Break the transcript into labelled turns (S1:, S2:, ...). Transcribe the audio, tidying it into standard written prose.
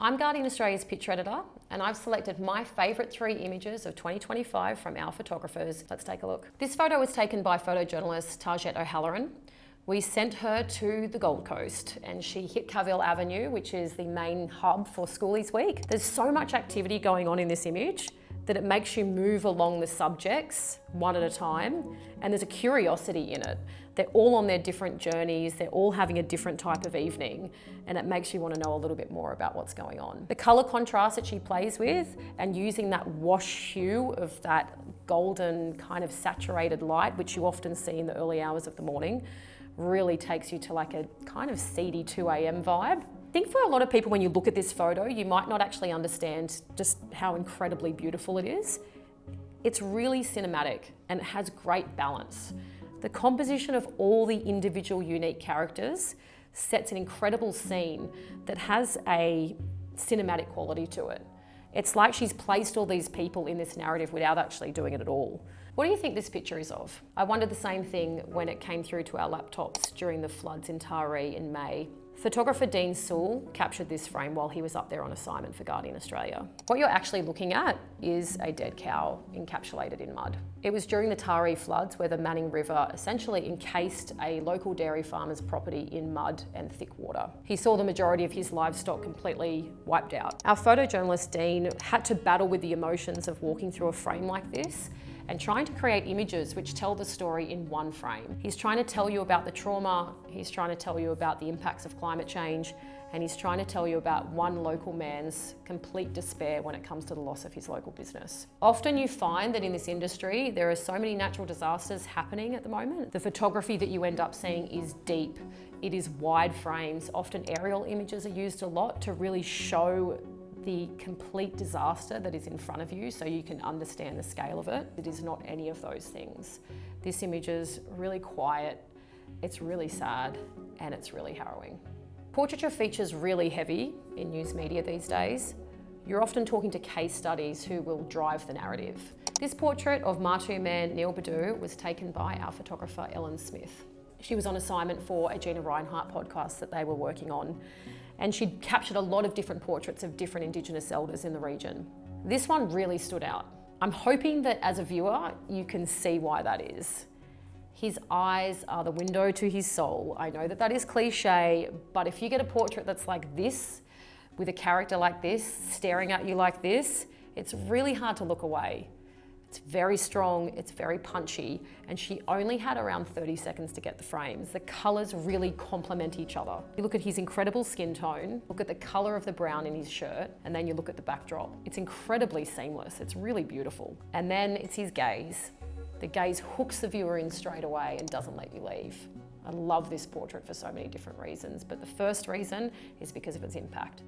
S1: I'm Guardian Australia's picture editor, and I've selected my favourite 3 images of 2025 from our photographers. Let's take a look. This photo was taken by photojournalist Tajette O'Halloran. We sent her to the Gold Coast and she hit Carville Avenue, which is the main hub for Schoolies Week. There's so much activity going on in this image that it makes you move along the subjects one at a time, and there's a curiosity in it. They're all on their different journeys, they're all having a different type of evening, and it makes you want to know a little bit more about what's going on. The colour contrast that she plays with, and using that wash hue of that golden kind of saturated light, which you often see in the early hours of the morning, really takes you to like a kind of seedy 2 a.m. vibe. I think for a lot of people, when you look at this photo, you might not actually understand just how incredibly beautiful it is. It's really cinematic and it has great balance. The composition of all the individual unique characters sets an incredible scene that has a cinematic quality to it. It's like she's placed all these people in this narrative without actually doing it at all. What do you think this picture is of? I wondered the same thing when it came through to our laptops during the floods in Taree in May. Photographer Dean Sewell captured this frame while he was up there on assignment for Guardian Australia. What you're actually looking at is a dead cow encapsulated in mud. It was during the Taree floods where the Manning River essentially encased a local dairy farmer's property in mud and thick water. He saw the majority of his livestock completely wiped out. Our photojournalist Dean had to battle with the emotions of walking through a frame like this and trying to create images which tell the story in one frame. He's trying to tell you about the trauma, he's trying to tell you about the impacts of climate change, and he's trying to tell you about one local man's complete despair when it comes to the loss of his local business. Often you find that in this industry, there are so many natural disasters happening at the moment. The photography that you end up seeing is deep, it is wide frames. Often aerial images are used a lot to really show the complete disaster that is in front of you so you can understand the scale of it. It is not any of those things. This image is really quiet, it's really sad, and it's really harrowing. Portraiture features really heavy in news media these days. You're often talking to case studies who will drive the narrative. This portrait of Martu man Neil Badu was taken by our photographer Ellen Smith. She was on assignment for a Gina Reinhart podcast that they were working on, and she'd captured a lot of different portraits of different Indigenous elders in the region. This one really stood out. I'm hoping that as a viewer, you can see why that is. His eyes are the window to his soul. I know that that is cliche, but if you get a portrait that's like this, with a character like this, staring at you like this, it's really hard to look away. It's very strong, it's very punchy, and she only had around 30 seconds to get the frames. The colours really complement each other. You look at his incredible skin tone, look at the colour of the brown in his shirt, and then you look at the backdrop. It's incredibly seamless, it's really beautiful. And then it's his gaze. The gaze hooks the viewer in straight away and doesn't let you leave. I love this portrait for so many different reasons, but the first reason is because of its impact.